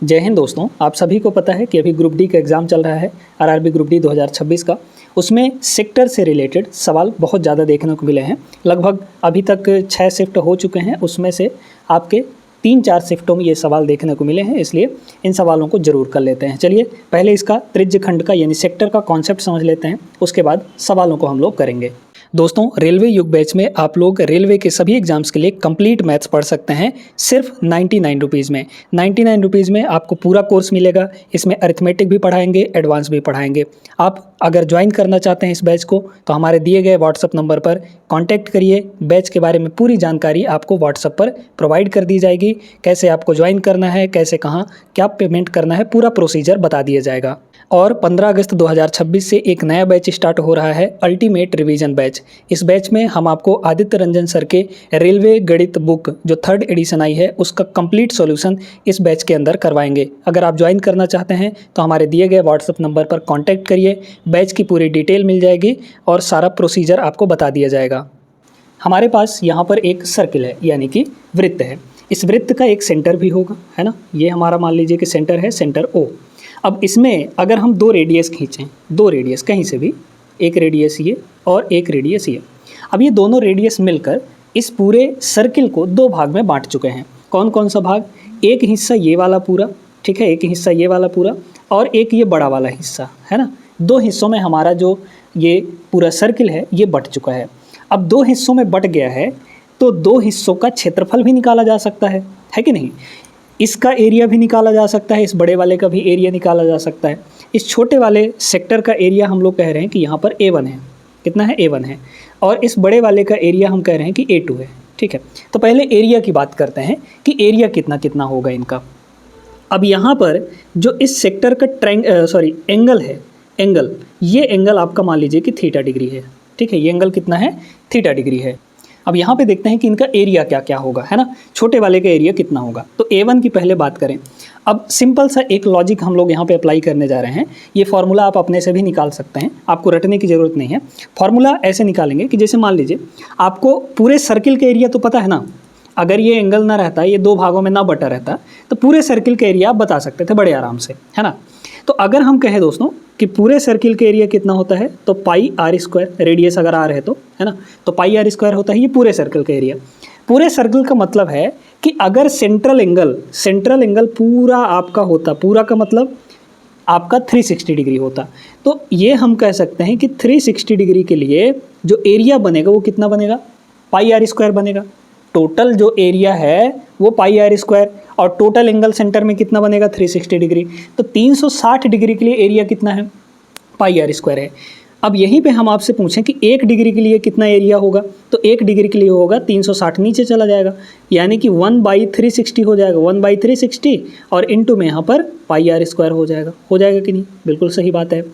जय हिंद दोस्तों, आप सभी को पता है कि अभी ग्रुप डी का एग्ज़ाम चल रहा है, आरआरबी ग्रुप डी 2026 का। उसमें सेक्टर से रिलेटेड सवाल बहुत ज़्यादा देखने को मिले हैं। लगभग अभी तक 6 शिफ्ट हो चुके हैं, उसमें से आपके 3-4 शिफ्टों में ये सवाल देखने को मिले हैं, इसलिए इन सवालों को ज़रूर कर लेते हैं। चलिए पहले इसका त्रिज्य खंड का यानी सेक्टर का कॉन्सेप्ट समझ लेते हैं, उसके बाद सवालों को हम लोग करेंगे। दोस्तों, रेलवे युग बैच में आप लोग रेलवे के सभी एग्जाम्स के लिए कंप्लीट मैथ्स पढ़ सकते हैं सिर्फ 99 रुपीज़ में। 99 रुपीज़ में आपको पूरा कोर्स मिलेगा। इसमें अरिथमेटिक भी पढ़ाएंगे, एडवांस भी पढ़ाएंगे। आप अगर ज्वाइन करना चाहते हैं इस बैच को तो हमारे दिए गए व्हाट्सअप नंबर पर कांटेक्ट करिए। बैच के बारे में पूरी जानकारी आपको व्हाट्सअप पर प्रोवाइड कर दी जाएगी। कैसे आपको ज्वाइन करना है, कैसे कहाँ क्या पेमेंट करना है, पूरा प्रोसीजर बता दिया जाएगा। और 15 अगस्त 2026 से एक नया बैच स्टार्ट हो रहा है, अल्टीमेट रिवीजन बैच। इस बैच में हम आपको आदित्य रंजन सर के रेलवे गणित बुक जो 3rd एडिशन आई है उसका कंप्लीट सॉल्यूशन इस बैच के अंदर करवाएंगे। अगर आप ज्वाइन करना चाहते हैं तो हमारे दिए गए व्हाट्सएप नंबर पर कांटेक्ट करिए। बैच की पूरी डिटेल मिल जाएगी और सारा प्रोसीजर आपको बता दिया जाएगा। हमारे पास यहाँ पर एक सर्किल है यानी कि वृत्त है। इस वृत्त का एक सेंटर भी होगा, है ना। ये हमारा मान लीजिए कि सेंटर है, सेंटर O। अब इसमें अगर हम 2 रेडियस खींचें, 2 रेडियस कहीं से भी, एक रेडियस ये और एक रेडियस ये। अब ये दोनों रेडियस मिलकर इस पूरे सर्किल को 2 भाग में बांट चुके हैं। कौन कौन सा भाग? एक हिस्सा ये वाला पूरा, ठीक है, एक हिस्सा ये वाला पूरा और एक ये बड़ा वाला हिस्सा, है ना। 2 हिस्सों में हमारा जो ये पूरा सर्किल है ये बट चुका है। अब 2 हिस्सों में बट गया है तो 2 हिस्सों का क्षेत्रफल भी निकाला जा सकता है कि नहीं। इसका एरिया भी निकाला जा सकता है, इस बड़े वाले का भी एरिया निकाला जा सकता है। इस छोटे वाले सेक्टर का एरिया हम लोग कह रहे हैं कि यहाँ पर A1 है। कितना है? A1 है। और इस बड़े वाले का एरिया हम कह रहे हैं कि A2 है, ठीक है। तो पहले एरिया की बात करते हैं कि एरिया कितना कितना होगा इनका। अब यहाँ पर जो इस सेक्टर का एंगल है, एंगल, ये एंगल आपका मान लीजिए कि थीटा डिग्री है, ठीक है। ये एंगल कितना है? थीटा डिग्री है। अब यहाँ पे देखते हैं कि इनका एरिया क्या क्या होगा, है ना। छोटे वाले का एरिया कितना होगा, तो A1 की पहले बात करें। अब सिंपल सा एक लॉजिक हम लोग यहाँ पे अप्लाई करने जा रहे हैं। ये फार्मूला आप अपने से भी निकाल सकते हैं, आपको रटने की ज़रूरत नहीं है। फार्मूला ऐसे निकालेंगे कि जैसे मान लीजिए आपको पूरे सर्किल का एरिया तो पता है ना। अगर ये एंगल ना रहता, ये 2 भागों में ना बटा रहता, तो पूरे सर्किल का एरिया आप बता सकते थे बड़े आराम से, है ना। तो अगर हम कहें दोस्तों कि पूरे सर्किल का एरिया कितना होता है, तो पाई आर स्क्वायर, रेडियस अगर आर है तो, है ना, तो पाई आर स्क्वायर होता है ये पूरे सर्किल का एरिया। पूरे सर्किल का मतलब है कि अगर सेंट्रल एंगल पूरा आपका होता, पूरा का मतलब आपका 360 डिग्री होता, तो ये हम कह सकते हैं कि 360 डिग्री के लिए जो एरिया बनेगा वो कितना बनेगा? पाई आर स्क्वायर बनेगा। टोटल जो एरिया है वो पाई आर स्क्वायर, और टोटल एंगल सेंटर में कितना बनेगा? 360 डिग्री। तो 360 डिग्री के लिए एरिया कितना है? पाई आर स्क्वायर है। अब यहीं पे हम आपसे पूछें कि 1 डिग्री के लिए कितना एरिया होगा, तो 1 डिग्री के लिए होगा 360, नीचे चला जाएगा, यानी कि 1/360 हो जाएगा, 1/360 और इनटू में यहाँ पर पाई आर स्क्वायर हो जाएगा कि नहीं? बिल्कुल सही बात है।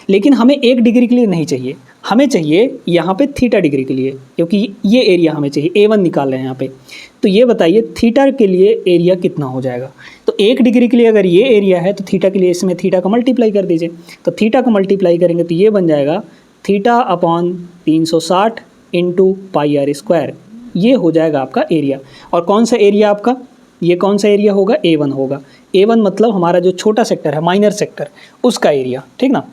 लेकिन हमें 1 डिग्री के लिए नहीं चाहिए, हमें चाहिए यहाँ पे थीटा डिग्री के लिए, क्योंकि ये एरिया हमें चाहिए, A1 निकाल रहे हैं यहाँ पे। तो ये बताइए थीटा के लिए एरिया कितना हो जाएगा। तो 1 डिग्री के लिए अगर ये एरिया है तो थीटा के लिए इसमें थीटा का मल्टीप्लाई कर दीजिए। तो थीटा का मल्टीप्लाई करेंगे तो ये बन जाएगा theta upon 360 into pi r square. ये हो जाएगा आपका एरिया। और कौन सा एरिया आपका? ये कौन सा एरिया होगा? A1 होगा। A1 मतलब हमारा जो छोटा सेक्टर है, माइनर सेक्टर, उसका एरिया, ठीक ना।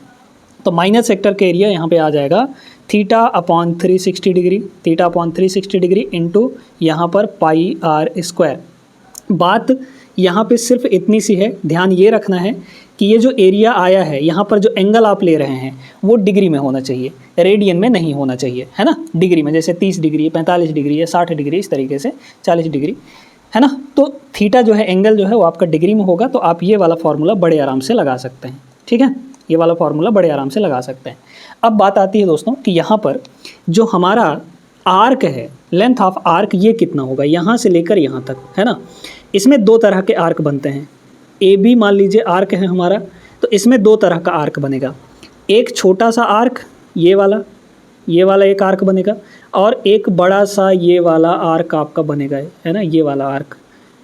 तो माइनर सेक्टर का एरिया यहाँ पे आ जाएगा theta upon 360 degree, theta upon 360 degree into यहाँ पर पाई आर स्क्वायर। बात यहाँ पे सिर्फ इतनी सी है, ध्यान ये रखना है कि ये जो एरिया आया है, यहाँ पर जो एंगल आप ले रहे हैं वो डिग्री में होना चाहिए, रेडियन में नहीं होना चाहिए, है ना। डिग्री में, जैसे 30 डिग्री, 45 डिग्री या 60 डिग्री, इस तरीके से 40 डिग्री, है ना। तो थीटा जो है, एंगल जो है वो आपका डिग्री में होगा। तो आप ये वाला फार्मूला बड़े आराम से लगा सकते हैं, ठीक है। ये वाला फार्मूला बड़े आराम से लगा सकते हैं। अब बात आती है दोस्तों कि यहाँ पर जो हमारा आर्क है, लेंथ ऑफ आर्क, ये कितना होगा यहाँ से लेकर यहाँ तक, है ना। इसमें 2 तरह के आर्क बनते हैं। AB मान लीजिए आर्क है हमारा, तो इसमें 2 तरह का आर्क बनेगा। एक छोटा सा आर्क, ये वाला एक आर्क बनेगा, और एक बड़ा सा ये वाला आर्क आपका बनेगा, है ना, ये वाला आर्क।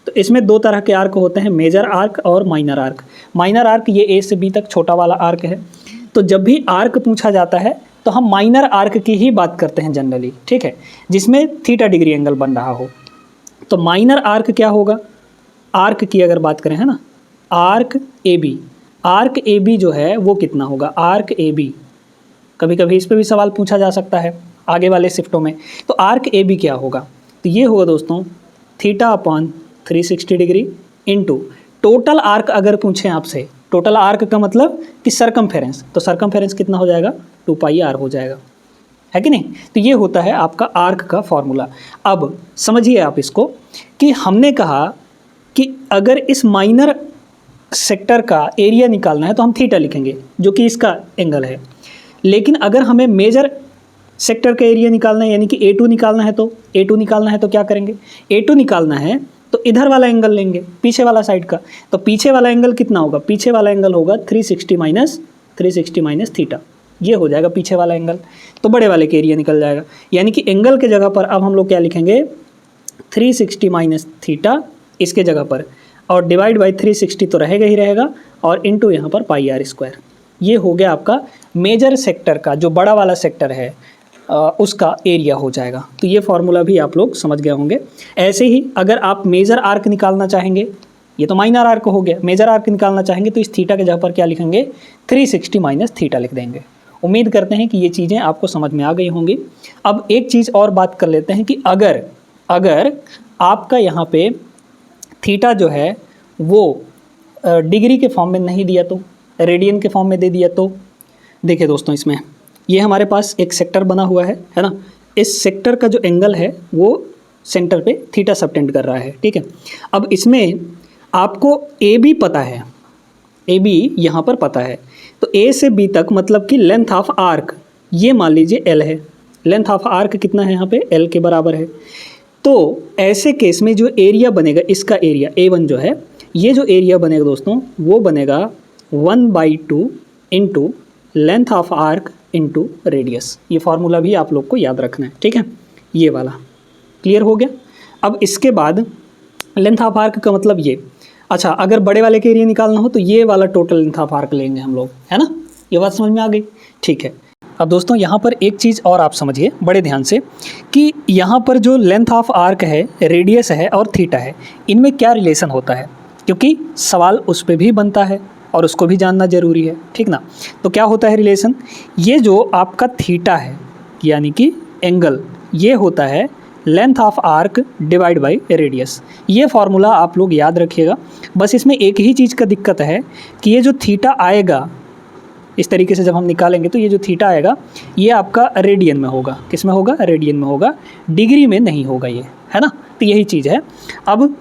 तो इसमें 2 तरह के आर्क होते हैं, मेजर आर्क और माइनर आर्क। माइनर आर्क ये A से B तक छोटा वाला आर्क है। तो जब भी आर्क पूछा जाता है तो हम माइनर आर्क की ही बात करते हैं जनरली, ठीक है, जिसमें थीटा डिग्री एंगल बन रहा हो। तो माइनर आर्क क्या होगा? आर्क की अगर बात करें, है ना, आर्क ए बी जो है वो कितना होगा, आर्क ए बी, कभी कभी इस पे भी सवाल पूछा जा सकता है आगे वाले शिफ्टों में। तो आर्क ए बी क्या होगा, तो ये होगा दोस्तों theta upon 360 degree into total arc. अगर पूछें आपसे टोटल आर्क का मतलब कि सरकमफेरेंस, तो सरकमफेरेंस कितना हो जाएगा, 2 पाई आर हो जाएगा, है कि नहीं। तो ये होता है आपका आर्क का फॉर्मूला। अब समझिए आप इसको कि हमने कहा कि अगर इस माइनर सेक्टर का एरिया निकालना है तो हम थीटा लिखेंगे जो कि इसका एंगल है, लेकिन अगर हमें मेजर सेक्टर का एरिया निकालना है यानी कि A2 निकालना है, तो A2 निकालना है तो क्या करेंगे, A2 निकालना है तो इधर वाला एंगल लेंगे, पीछे वाला साइड का। तो पीछे वाला एंगल कितना होगा, पीछे वाला एंगल होगा 360 माइनस थीटा, ये हो जाएगा पीछे वाला एंगल। तो बड़े वाले के एरिया निकल जाएगा, यानी कि एंगल के जगह पर अब हम लोग क्या लिखेंगे, 360 माइनस थीटा इसके जगह पर, और डिवाइड बाई 360 तो रहेगा ही रहेगा, और इंटू यहाँ पर पाई आर स्क्वायर। ये हो गया आपका मेजर सेक्टर का, जो बड़ा वाला सेक्टर है उसका एरिया हो जाएगा। तो ये फार्मूला भी आप लोग समझ गए होंगे। ऐसे ही अगर आप मेजर आर्क निकालना चाहेंगे, ये तो माइनर आर्क हो गया, मेजर आर्क निकालना चाहेंगे तो इस थीटा के जगह पर क्या लिखेंगे, 360 माइनस थीटा लिख देंगे। उम्मीद करते हैं कि ये चीज़ें आपको समझ में आ गई होंगी। अब एक चीज़ और बात कर लेते हैं कि अगर आपका यहाँ पे थीटा जो है वो डिग्री के फॉर्म में नहीं दिया तो, रेडियन के फॉर्म में दे दिया तो, देखिए दोस्तों इसमें ये हमारे पास एक सेक्टर बना हुआ है ना। इस सेक्टर का जो एंगल है वो सेंटर पे थीटा सबटेंड कर रहा है, ठीक है। अब इसमें आपको ए बी पता है, ए बी यहाँ पर पता है, तो ए से बी तक मतलब कि लेंथ ऑफ आर्क ये मान लीजिए एल है, लेंथ ऑफ आर्क कितना है यहाँ पे, एल के बराबर है। तो ऐसे केस में जो एरिया बनेगा, इसका एरिया A1 जो है, ये जो एरिया बनेगा दोस्तों वो बनेगा 1/2 into length of arc into radius. ये फार्मूला भी आप लोग को याद रखना है, ठीक है। ये वाला क्लियर हो गया। अब इसके बाद लेंथ ऑफ आर्क का मतलब ये, अच्छा अगर बड़े वाले के एरिया निकालना हो तो ये वाला टोटल लेंथ ऑफ आर्क लेंगे हम लोग, है ना। ये बात समझ में आ गई, ठीक है। अब दोस्तों यहाँ पर एक चीज़ और आप समझिए बड़े ध्यान से कि यहाँ पर जो लेंथ ऑफ आर्क है, रेडियस है और थीटा है, इनमें क्या रिलेशन होता है, क्योंकि सवाल उस पर भी बनता है और उसको भी जानना ज़रूरी है, ठीक ना। तो क्या होता है रिलेशन, ये जो आपका थीटा है यानी कि एंगल, ये होता है length of arc divide by radius. ये फार्मूला आप लोग याद रखिएगा। बस इसमें एक ही चीज़ का दिक्कत है कि ये जो थीटा आएगा इस तरीके से जब हम निकालेंगे तो ये जो थीटा आएगा ये आपका रेडियन में होगा, किस में होगा, रेडियन में होगा, डिग्री में नहीं होगा ये, है ना। तो यही चीज़ है। अब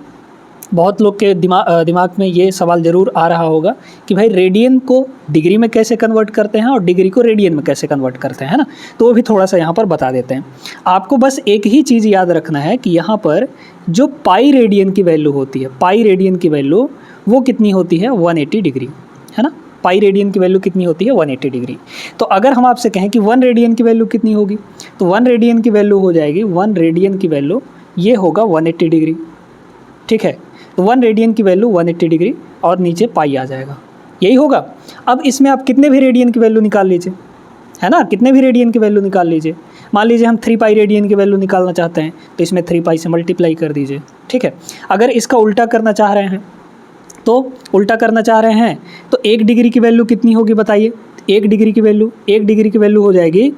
बहुत लोग के दिमाग में ये सवाल ज़रूर आ रहा होगा कि भाई रेडियन को डिग्री में कैसे कन्वर्ट करते हैं और डिग्री को रेडियन में कैसे कन्वर्ट करते हैं, है ना। तो वो भी थोड़ा सा यहाँ पर बता देते हैं। आपको बस एक ही चीज़ याद रखना है कि यहाँ पर जो पाई रेडियन की वैल्यू होती है, पाई रेडियन की वैल्यू वो कितनी होती है, 180 डिग्री, है ना। पाई रेडियन की वैल्यू कितनी होती है, 180 डिग्री। तो अगर हम आपसे कहें कि 1 रेडियन की वैल्यू कितनी होगी, तो 1 रेडियन की वैल्यू हो जाएगी, 1 रेडियन की वैल्यू ये होगा 180 डिग्री, ठीक है। तो 1 रेडियन की वैल्यू 180 डिग्री और नीचे पाई आ जाएगा, यही होगा। अब इसमें आप कितने भी रेडियन की वैल्यू निकाल लीजिए, है ना, कितने भी रेडियन की वैल्यू निकाल लीजिए। मान लीजिए हम 3 पाई रेडियन की वैल्यू निकालना चाहते हैं तो इसमें 3 पाई से मल्टीप्लाई कर दीजिए, ठीक है। अगर इसका उल्टा करना चाह रहे हैं तो तो 1 डिग्री की वैल्यू कितनी होगी बताइए। 1 डिग्री की वैल्यू हो जाएगी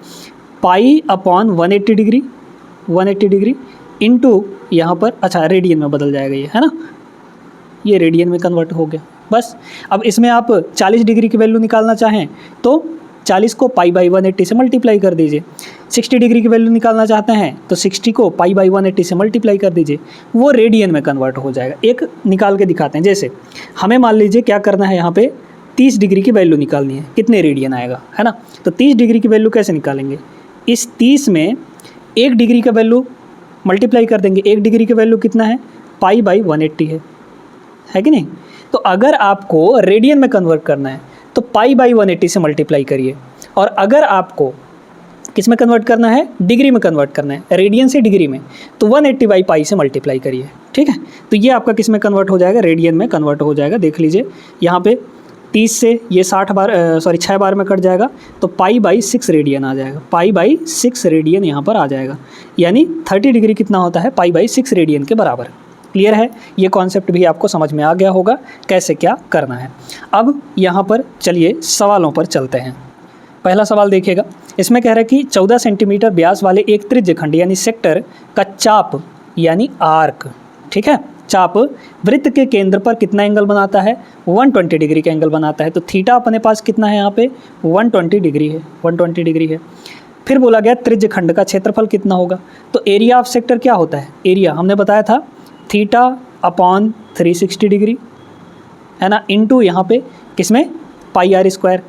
पाई अपॉन 180 डिग्री इंटू यहाँ पर, अच्छा रेडियन में बदल जाएगा ये, है ना, ये रेडियन में कन्वर्ट हो गया बस। अब इसमें आप 40 डिग्री की वैल्यू निकालना चाहें तो 40 को पाई बाई 180 से मल्टीप्लाई कर दीजिए। 60 डिग्री की वैल्यू निकालना चाहते हैं तो 60 को पाई बाई 180 से मल्टीप्लाई कर दीजिए, वो रेडियन में कन्वर्ट हो जाएगा। एक निकाल के दिखाते हैं, जैसे हमें मान लीजिए क्या करना है, यहाँ पे 30 डिग्री की वैल्यू निकालनी है, कितने रेडियन आएगा, है ना। तो 30 डिग्री की वैल्यू कैसे निकालेंगे, इस 30 में 1 डिग्री का वैल्यू मल्टीप्लाई कर देंगे। 1 डिग्री की वैल्यू कितना है, पाई बाई 180 है कि नहीं। तो अगर आपको रेडियन में कन्वर्ट करना है तो पाई बाई 180 से मल्टीप्लाई करिए, और अगर आपको किस में कन्वर्ट करना है, डिग्री में कन्वर्ट करना है, रेडियन से डिग्री में, तो 180 बाई पाई से मल्टीप्लाई करिए, ठीक है। तो ये आपका किस में कन्वर्ट हो जाएगा, रेडियन में कन्वर्ट हो जाएगा। देख लीजिए यहाँ पे 30 से ये 6 बार में कट जाएगा तो पाई बाई 6 रेडियन आ जाएगा, पाई बाई 6 रेडियन यहाँ पर आ जाएगा। यानी 30 डिग्री कितना होता है, पाई बाई 6 रेडियन के बराबर। क्लियर है, ये कॉन्सेप्ट भी आपको समझ में आ गया होगा कैसे क्या करना है। अब यहाँ पर चलिए सवालों पर चलते हैं। पहला सवाल देखिएगा, इसमें कह रहा है कि 14 सेंटीमीटर व्यास वाले एक त्रिज्यखंड यानी सेक्टर का चाप यानी आर्क, ठीक है, चाप वृत्त के केंद्र पर कितना एंगल बनाता है, 120 डिग्री का एंगल बनाता है। तो थीटा अपने पास कितना है यहाँ पे 120 डिग्री है, 120 डिग्री है। फिर बोला गया त्रिज्यखंड का क्षेत्रफल कितना होगा। तो एरिया ऑफ सेक्टर क्या होता है, एरिया हमने बताया था थीटा अपॉन 360 डिग्री है ना, इनटू यहाँ पे किसमें पाई आर स्क्वायर,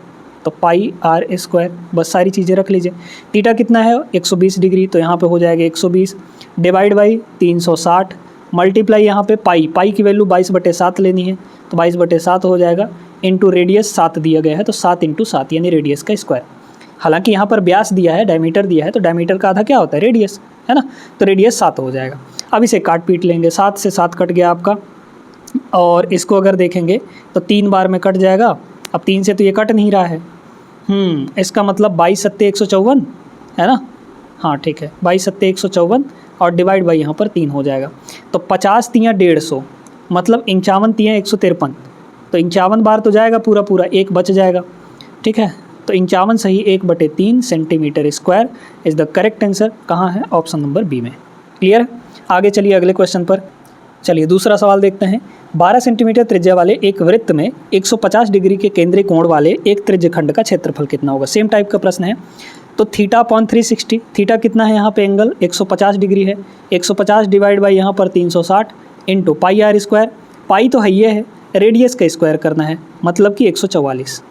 तो पाई आर स्क्वायर, बस सारी चीज़ें रख लीजिए। थीटा कितना है 120 डिग्री, तो यहाँ पे हो जाएगा 120 डिवाइड बाई 360 मल्टीप्लाई यहाँ पे पाई की वैल्यू 22/7 लेनी है, तो 22/7 हो जाएगा, इनटू रेडियस 7 दिया गया है, तो 7 × 7 यानी रेडियस का स्क्वायर। हालांकि यहाँ पर व्यास दिया है, डायमीटर दिया है, तो डायमीटर का आधा क्या होता है रेडियस, है ना, तो रेडियस 7 हो जाएगा। अब इसे काट पीट लेंगे, 7 से 7 कट गया आपका, और इसको अगर देखेंगे तो 3 बार में कट जाएगा। अब 3 से तो ये कट नहीं रहा है, इसका मतलब 22 सत्ते 154 है ना, हाँ ठीक है, 22 सत्ते 154 और डिवाइड बाई यहाँ पर 3 हो जाएगा। तो 50 तियाँ 150 मतलब 51 तियाँ 153, तो 51 बार तो जाएगा पूरा, एक बच जाएगा, ठीक है। तो 51 सही 1/3 centimetre square is the correct answer. कहाँ है, ऑप्शन नंबर बी में। क्लियर है, आगे चलिए अगले क्वेश्चन पर। चलिए दूसरा सवाल देखते हैं। 12 सेंटीमीटर त्रिज्या वाले एक वृत्त में 150 डिग्री के केंद्रीय कोण वाले एक त्रिज्यखंड का क्षेत्रफल कितना होगा। सेम टाइप का प्रश्न है। तो थीटा अपॉन 360, थीटा कितना है यहाँ पे एंगल 150 डिग्री है, 150 डिवाइड बाई यहाँ पर 360 इंटू पाई आर स्क्वायर, पाई तो है ये है, रेडियस का स्क्वायर करना है, मतलब कि 144,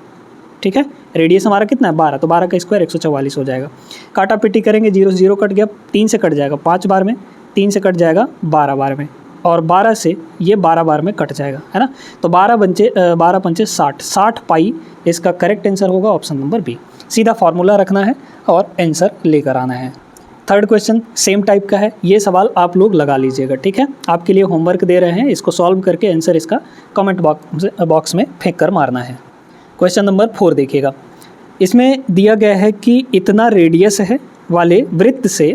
ठीक है। रेडियस हमारा कितना है 12, तो 12 का स्क्वायर 144 हो जाएगा। काटा पिटी करेंगे, 0 से 0 कट गया, 3 से कट जाएगा 5 बार में, 3 से कट जाएगा 12 बार में, और 12 से ये 12 बार में कट जाएगा, है ना। तो 12 पंचे 60 पाई इसका करेक्ट आंसर होगा ऑप्शन नंबर बी। सीधा फार्मूला रखना है और आंसर लेकर आना है। थर्ड क्वेश्चन सेम टाइप का है, ये सवाल आप लोग लगा लीजिएगा, ठीक है। आपके लिए होमवर्क दे रहे हैं, इसको सॉल्व करके आंसर इसका कमेंट बॉक्स में फेंक कर मारना है। क्वेश्चन नंबर 4 देखिएगा, इसमें दिया गया है कि इतना रेडियस है वाले वृत्त से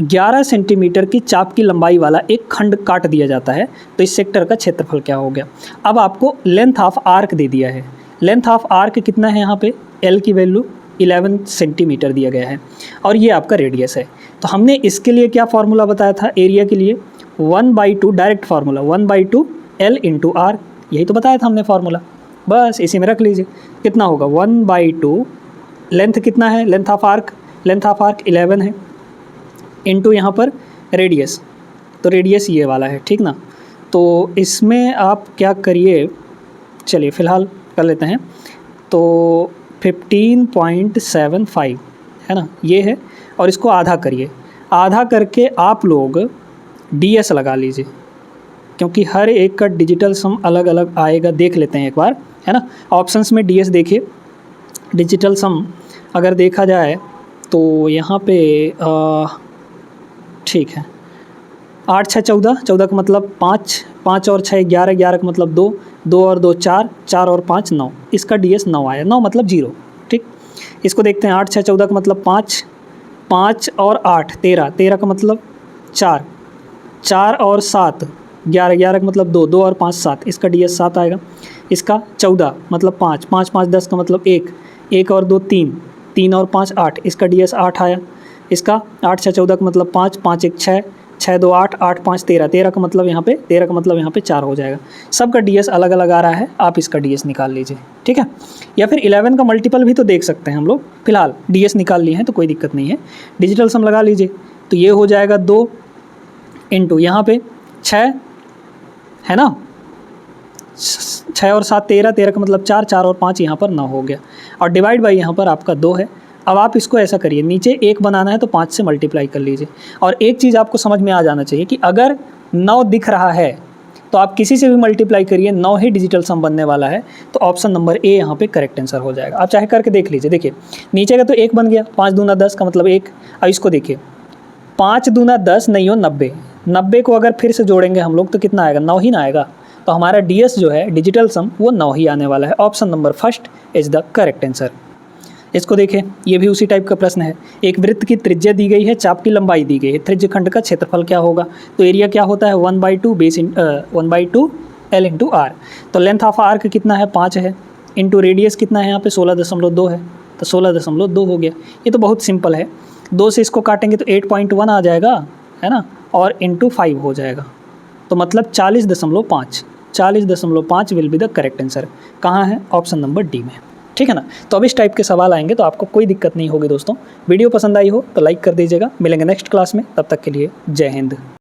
11 सेंटीमीटर की चाप की लंबाई वाला एक खंड काट दिया जाता है, तो इस सेक्टर का क्षेत्रफल क्या हो गया। अब आपको लेंथ ऑफ आर्क दे दिया है, लेंथ ऑफ आर्क कितना है यहाँ पे, एल की वैल्यू 11 सेंटीमीटर दिया गया है, और ये आपका रेडियस है। तो हमने इसके लिए क्या फार्मूला बताया था एरिया के लिए, 1/2 डायरेक्ट फार्मूला, 1/2 L × R, यही तो बताया था हमने फार्मूला, बस इसी में रख लीजिए। कितना होगा 1/2, लेंथ कितना है, लेंथ ऑफ आर्क 11 है, इंटू यहाँ पर रेडियस, तो रेडियस ये वाला है, ठीक ना। तो इसमें आप क्या करिए, चलिए फ़िलहाल कर लेते हैं, तो 15.75 है ना, ये है, और इसको आधा करिए, आधा करके आप लोग DS लगा लीजिए, क्योंकि हर एक का डिजिटल सम अलग अलग आएगा, देख लेते हैं एक बार, है ना। ऑप्शंस में DS देखिए, डिजिटल सम अगर देखा जाए तो यहाँ पे ठीक है, 8 6 14 का मतलब 5 और 6 11 का मतलब 2 और 2 4 और 5 9, इसका DS 9 आया, 9 मतलब 0, ठीक। इसको देखते हैं, 8 6 14 का मतलब 5 और 8 13 का मतलब 4 और 7 11 का मतलब 2 और 5 7, इसका DS 7 आएगा। इसका 14 मतलब 5 10 का मतलब 1 और 2 3 और 5 8, इसका DS 8 आया। इसका 8 6 14 का मतलब 5 1 6 2 8 8 5 13 का मतलब यहाँ पे 4 हो जाएगा। सबका DS अलग अलग आ रहा है, आप इसका DS निकाल लीजिए, ठीक है। या फिर 11 का मल्टीपल भी तो देख सकते हैं हम लोग, फिलहाल DS निकाल लिए हैं तो कोई दिक्कत नहीं है, डिजिटल सम लगा लीजिए। तो ये हो जाएगा 2 इंटू यहाँ पे 6 है ना, 6 और 7 13 का मतलब 4 और 5 यहाँ पर 9 हो गया, और डिवाइड बाई यहाँ पर आपका 2 है। अब आप इसको ऐसा करिए, नीचे 1 बनाना है तो 5 से मल्टीप्लाई कर लीजिए। और एक चीज़ आपको समझ में आ जाना चाहिए कि अगर 9 दिख रहा है तो आप किसी से भी मल्टीप्लाई करिए, 9 ही डिजिटल सम बनने वाला है, तो ऑप्शन नंबर ए यहाँ पे करेक्ट आंसर हो जाएगा। आप चाहे करके देख लीजिए, देखिए नीचे का तो 1 बन गया, 5 दूना 10 का मतलब 1। अब इसको देखिए, 5 दूना 10 नहीं हो 90 को अगर फिर से जोड़ेंगे हम लोग तो कितना आएगा, 9 ही ना आएगा। तो हमारा DS जो है डिजिटल सम वो 9 ही आने वाला है। Option number first is the correct answer. इसको देखें, ये भी उसी टाइप का प्रश्न है। एक वृत्त की त्रिज्या दी गई है, चाप की लंबाई दी गई है, त्रिज्य खंड का क्षेत्रफल क्या होगा? तो एरिया क्या होता है 1/2 L इंटू आर। तो लेंथ ऑफ आर्क कितना है 5 है, इंटू रेडियस कितना है यहाँ पे 16.2 है, तो 16.2 हो गया। ये तो बहुत सिंपल है, 2 से इसको काटेंगे तो 8.1 आ जाएगा, है ना, और इंटू 5 हो जाएगा, तो मतलब 40.5 will be the correct answer. कहाँ है? ऑप्शन नंबर डी में, ठीक है ना। तो अब इस टाइप के सवाल आएंगे तो आपको कोई दिक्कत नहीं होगी दोस्तों। वीडियो पसंद आई हो तो लाइक कर दीजिएगा। मिलेंगे नेक्स्ट क्लास में, तब तक के लिए जय हिंद।